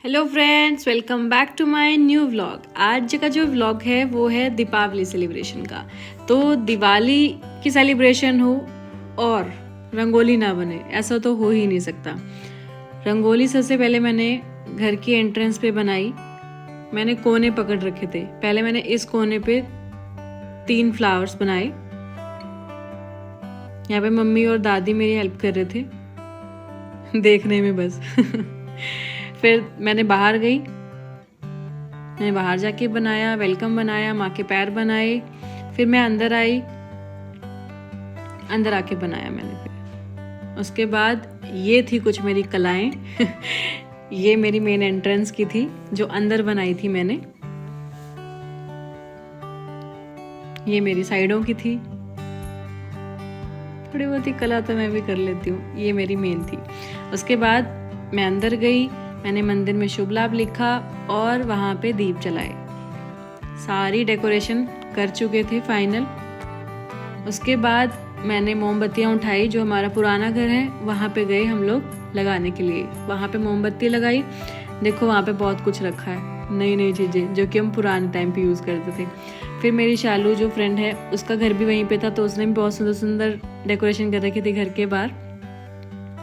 Hello friends, welcome back to my new vlog. आज का जो व्लॉग है वो है दीपावली सेलिब्रेशन का। तो दिवाली की सेलिब्रेशन हो और रंगोली ना बने, ऐसा तो हो ही नहीं सकता। रंगोली सबसे पहले मैंने घर की एंट्रेंस पे बनाई। मैंने कोने पकड़ रखे थे। पहले मैंने इस कोने पे 3 फ्लावर्स बनाए। यहाँ पे मम्मी और दादी मेरी हेल्प कर रहे थे देखने में बस फिर मैंने बाहर गई, मैंने बाहर जाके बनाया, वेलकम बनाया, माँ के पैर बनाए। फिर मैं अंदर आई, अंदर आके बनाया मैंने। फिर उसके बाद ये थी कुछ मेरी कलाएं ये मेरी मेन एंट्रेंस की थी जो अंदर बनाई थी मैंने। ये मेरी साइडों की थी। थोड़ी बहुत ही कला तो मैं भी कर लेती हूँ। ये मेरी मेन थी। उसके बाद मैं अंदर गई, मैंने मंदिर में शुभ लाभ लिखा और वहाँ पे दीप जलाए। सारी डेकोरेशन कर चुके थे फाइनल। उसके बाद मैंने मोमबत्तियाँ उठाई। जो हमारा पुराना घर है वहाँ पे गए हम लोग लगाने के लिए। वहाँ पे मोमबत्ती लगाई। देखो वहाँ पे बहुत कुछ रखा है, नई नई चीज़ें जो कि हम पुराने टाइम पे यूज़ करते थे। फिर मेरी शालू जो फ्रेंड है उसका घर भी वहीं पे था, तो उसने भी बहुत सुंदर सुंदर डेकोरेशन कर रखी थी घर के बाहर।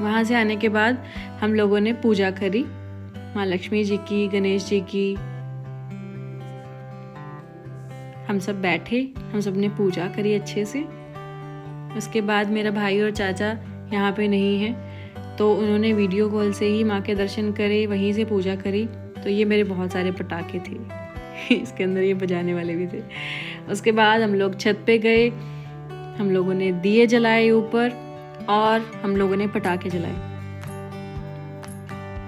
वहाँ से आने के बाद हम लोगों ने पूजा करी, माँ लक्ष्मी जी की, गणेश जी की। हम सब बैठे, हम सब ने पूजा करी अच्छे से। उसके बाद मेरा भाई और चाचा यहाँ पे नहीं है, तो उन्होंने वीडियो कॉल से ही माँ के दर्शन करे, वहीं से पूजा करी। तो ये मेरे बहुत सारे पटाखे थे इसके अंदर ये बजाने वाले भी थे। उसके बाद हम लोग छत पे गए, हम लोगों ने दिए जलाए ऊपर और हम लोगों ने पटाखे जलाए।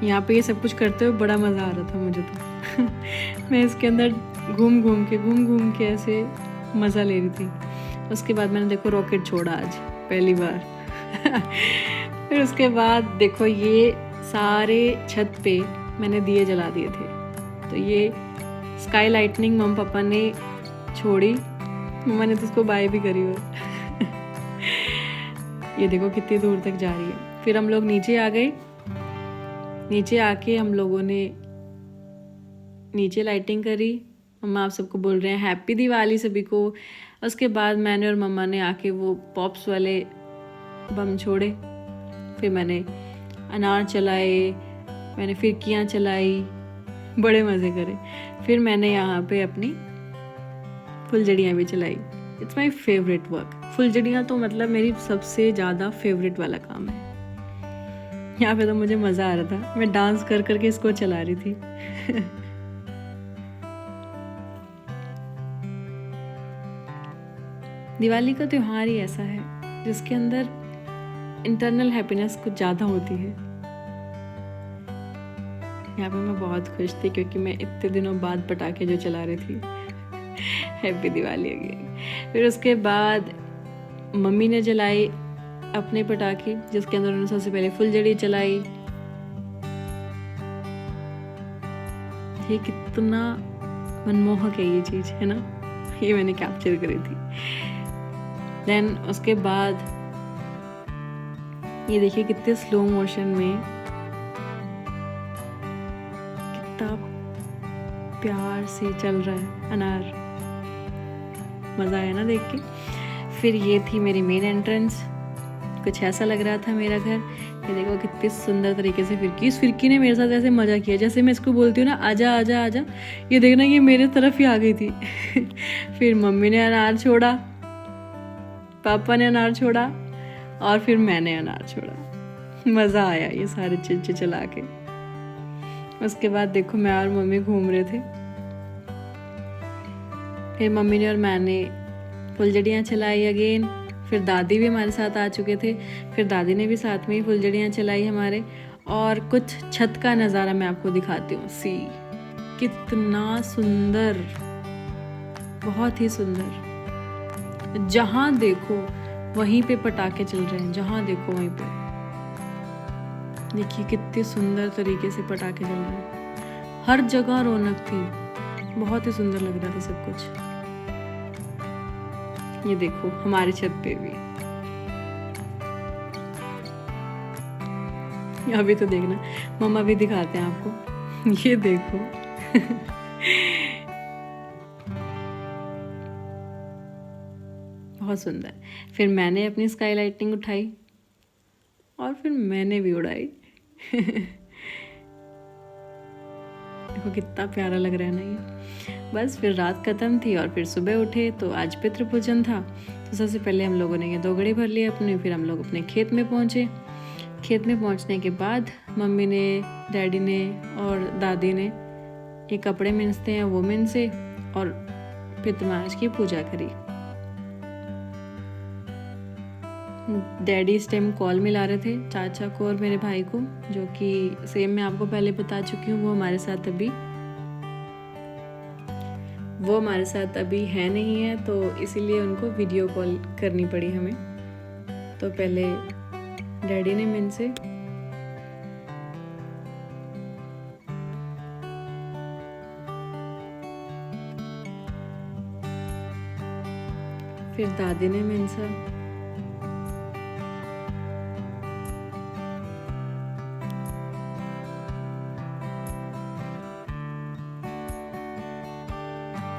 यहाँ पे ये सब कुछ करते हुए बड़ा मज़ा आ रहा था मुझे तो मैं इसके अंदर घूम घूम के ऐसे मज़ा ले रही थी। उसके बाद मैंने देखो रॉकेट छोड़ा आज पहली बार फिर उसके बाद देखो ये सारे छत पे मैंने दिए जला दिए थे। तो ये स्काई लाइटनिंग मम्मी पापा ने छोड़ी, मम्मा ने तो उसको बाय भी करी हो ये देखो कितनी दूर तक जा रही है। फिर हम लोग नीचे आ गए। नीचे आके हम लोगों ने नीचे लाइटिंग करी। मम्मा आप सबको बोल रहे हैं हैप्पी दिवाली सभी को। उसके बाद मैंने और मम्मा ने आके वो पॉप्स वाले बम छोड़े। फिर मैंने अनार चलाए, मैंने फिरकियाँ चलाई, बड़े मज़े करे। फिर मैंने यहाँ पे अपनी फुलझड़ियाँ भी चलाई। It's my favourite work. फुलझड़ियाँ तो मतलब मेरी सबसे ज़्यादा फेवरेट वाला काम है। यहाँ पे तो मुझे मज़ा आ रहा था, मैं डांस कर करके इसको चला रही थी दिवाली का त्यौहार ही ऐसा है जिसके अंदर इंटरनल हैप्पीनेस कुछ ज़्यादा होती है। यहाँ पे मैं बहुत खुश थी क्योंकि मैं इतने दिनों बाद पटाखे जो चला रही थी हैप्पी दिवाली अगेन। फिर उसके बाद मम्मी ने जलाई अपने पटाखे, जिसके अंदर उन्होंने सबसे पहले फुलझड़ी चलाई। ये कितना मनमोहक है ये चीज़, है ना। ये मैंने कैप्चर करी थी। देन उसके बाद ये देखिए कितने स्लो मोशन में कितना प्यार से चल रहा है अनार। मज़ा आया ना देख के। फिर ये थी मेरी मेन एंट्रेंस। कुछ ऐसा लग रहा था मेरा घर। ये देखो कितनी सुंदर तरीके से फिरकी, इस फिरकी ने मेरे साथ ऐसे मज़ा किया जैसे मैं इसको बोलती हूँ ना आजा आजा आजा। ये देखना ये मेरे तरफ ही आ गई थी फिर मम्मी ने अनार छोड़ा, पापा ने अनार छोड़ा और फिर मैंने अनार छोड़ा। मज़ा आया ये सारे चीज़ें चला के। उसके बाद देखो मैं और मम्मी घूम रहे थे। फिर मम्मी ने और मैंने फुलझड़ियाँ चलाई अगेन। फिर दादी भी हमारे साथ आ चुके थे। फिर दादी ने भी साथ में ही फुलझड़ियाँ चलाई हमारे। और कुछ छत का नज़ारा मैं आपको दिखाती हूँ। सी कितना सुंदर, बहुत ही सुंदर। जहाँ देखो वहीं पे पटाखे चल रहे हैं, जहाँ देखो वहीं पे। देखिए कितने सुंदर तरीके से पटाखे चल रहे हैं। हर जगह रौनक थी, बहुत ही सुंदर लग रहा था सब कुछ। ये देखो हमारी छत पे भी। अभी तो देखना, मम्मा भी दिखाते हैं आपको। ये देखो। बहुत सुंदर। फिर मैंने अपनी स्काई लाइटनिंग उठाई और फिर मैंने भी उड़ाई। देखो कितना प्यारा लग रहा है ना ये। बस फिर रात खत्म थी और फिर सुबह उठे तो आज पितृ पूजन था। तो सबसे पहले हम लोगों ने ये 2 घड़ी भर लिए अपने। फिर हम लोग अपने खेत में पहुँचे। खेत में पहुँचने के बाद मम्मी ने, डैडी ने और दादी ने ये कपड़े मिनसते हैं वो मिनसे और पितृ महाराज की पूजा करी। डैडी इस टाइम कॉल मिला रहे थे चाचा को और मेरे भाई को, जो कि सेम मैं आपको पहले बता चुकी हूँ। वो हमारे साथ अभी है नहीं है, तो इसीलिए उनको वीडियो कॉल करनी पड़ी हमें। तो पहले डैडी ने मिन से, फिर दादी ने मिनसा,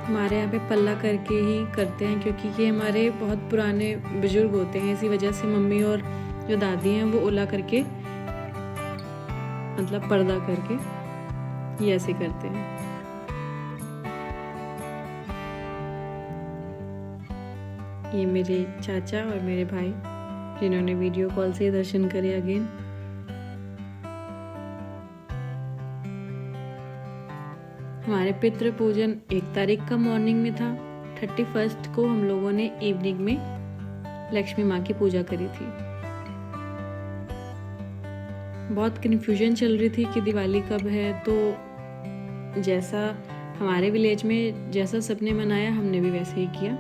हमारे यहाँ पे पल्ला करके ही करते हैं, क्योंकि ये हमारे बहुत पुराने बुजुर्ग होते हैं। इसी वजह से मम्मी और जो दादी हैं वो ओला करके, मतलब पर्दा करके ये ऐसे करते हैं। ये मेरे चाचा और मेरे भाई जिन्होंने वीडियो कॉल से दर्शन करे अगेन। हमारे पितृ पूजन 1 तारीख का मॉर्निंग में था। 31 को हम लोगों ने इवनिंग में लक्ष्मी माँ की पूजा करी थी। बहुत कन्फ्यूजन चल रही थी कि दिवाली कब है, तो जैसा हमारे विलेज में जैसा सबने मनाया हमने भी वैसे ही किया।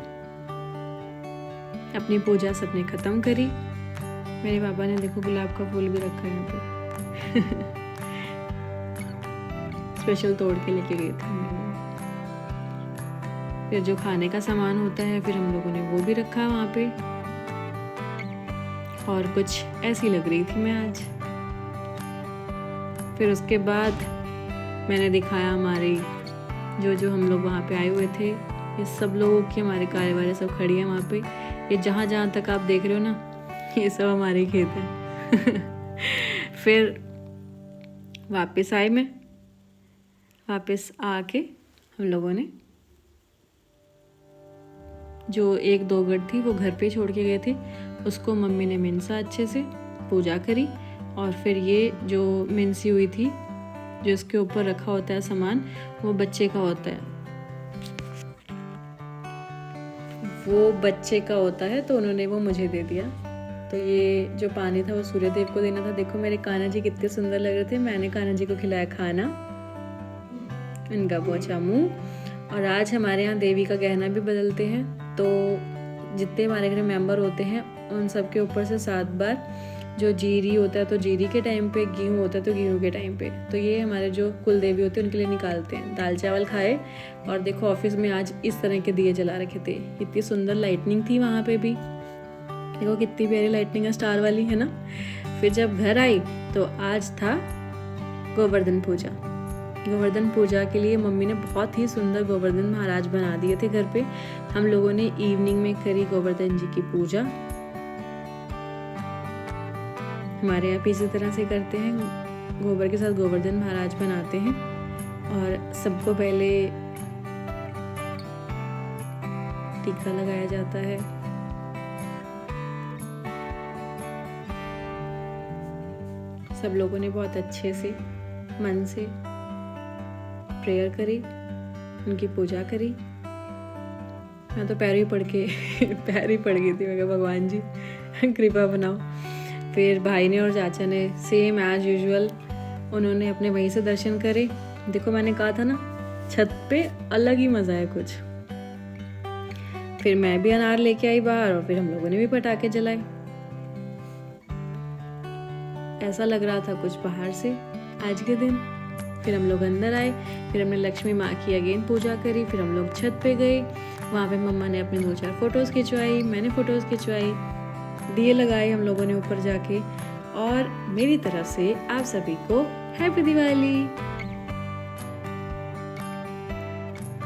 अपनी पूजा सबने खत्म करी। मेरे पापा ने देखो गुलाब का फूल भी रखा है यहाँ पे। स्पेशल तोड़ के लेके गए थे हम लोग। फिर जो खाने का सामान होता है फिर हम लोगों ने वो भी रखा वहाँ पे। और कुछ ऐसी लग रही थी मैं आज। फिर उसके बाद मैंने दिखाया हमारे जो हम लोग वहाँ पे आए हुए थे, ये सब लोगों की, हमारे कारे वाले सब खड़ी हैं वहाँ पे। ये जहाँ तक आप देख रहे हो ना, ये सब हमारे खेत हैं। फिर वापस आए मैं। वापस आके हम लोगों ने जो 1-2 गढ़ थी वो घर पे छोड़ के गए थे, उसको मम्मी ने मिनसा अच्छे से, पूजा करी। और फिर ये जो मिनसी हुई थी, जो इसके ऊपर रखा होता है सामान, वो बच्चे का होता है, तो उन्होंने वो मुझे दे दिया। तो ये जो पानी था वो सूर्य देव को देना था। देखो मेरे कान्हा जी कितने सुंदर लग रहे थे। मैंने कान्हा जी को खिलाया खाना, इनका पोंछा मुँह। और आज हमारे यहाँ देवी का गहना भी बदलते हैं, तो जितने हमारे घर मेंबर होते हैं उन सब के ऊपर से 7 बार जो जीरी होता है तो जीरी के टाइम पे, गेहूँ होता है तो गेहूँ के टाइम पे, तो ये हमारे जो कुल देवी होते हैं उनके लिए निकालते हैं। दाल चावल खाए। और देखो ऑफिस में आज इस तरह के दिए जला रखे थे। कितनी सुंदर लाइटनिंग थी वहाँ पे भी। देखो कितनी प्यारी लाइटनिंग है, स्टार वाली, है ना। फिर जब घर आई तो आज था गोवर्धन पूजा। गोवर्धन पूजा के लिए मम्मी ने बहुत ही सुंदर गोवर्धन महाराज बना दिए थे घर पे। हम लोगों ने इवनिंग में करी गोवर्धन जी की पूजा। हमारे यहाँ इसी तरह से करते हैं, गोबर के साथ गोवर्धन महाराज बनाते हैं। और सबको पहले टीका लगाया जाता है। सब लोगों ने बहुत अच्छे से मन से प्रेयर करी, उनकी पूजा करी। मैं तो पैर ही पड़ गई थी। मैं कहा भगवान जी कृपा बनाओ। फिर भाई ने और चाचा ने सेम एज यूजुअल उन्होंने अपने वहीं से दर्शन करे। देखो मैंने कहा था ना, छत पे अलग ही मज़ा है कुछ। फिर मैं भी अनार लेके आई बाहर और फिर हम लोगों ने भी पटाखे जलाए। ऐसा लग रहा था कुछ बाहर से आज के दिन। फिर हम लोग अंदर आए। फिर हमने लक्ष्मी माँ की अगेन पूजा करी। फिर हम लोग छत पे गए। वहाँ पे मम्मा ने अपने 2-4 फोटोज़ खिंचवाई, मैंने फ़ोटोज़ खिंचवाई, दिए लगाए हम लोगों ने ऊपर जाके। और मेरी तरफ से आप सभी को हैप्पी दिवाली।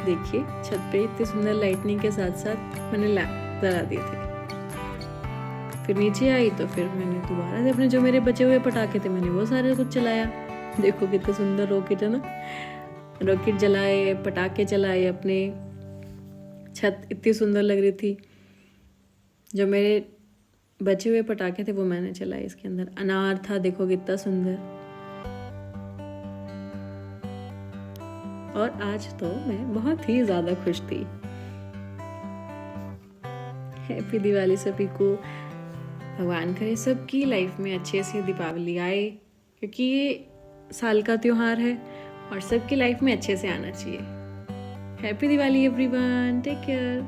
देखिए छत पे इतनी सुंदर लाइटनिंग के साथ साथ मैंने लैंप जला दिए थे। फिर नीचे आई तो फिर मैंने दोबारा से अपने जो मेरे बचे हुए पटाखे थे मैंने वो सारे कुछ चलाया। देखो कितना सुंदर रॉकेट है ना। रॉकेट जलाए, पटाखे चलाए, अपने छत इतनी सुंदर लग रही थी। जो मेरे बचे हुए पटाखे थे वो मैंने चलाए। इसके अंदर अनार था, देखो कितना सुंदर। और आज तो मैं बहुत ही ज़्यादा खुश थी। हैप्पी दिवाली सभी को। भगवान करे सबकी लाइफ में अच्छे से दीपावली आए, क्योंकि ये साल का त्योहार है और सबकी लाइफ में अच्छे से आना चाहिए। Happy Diwali everyone, take care.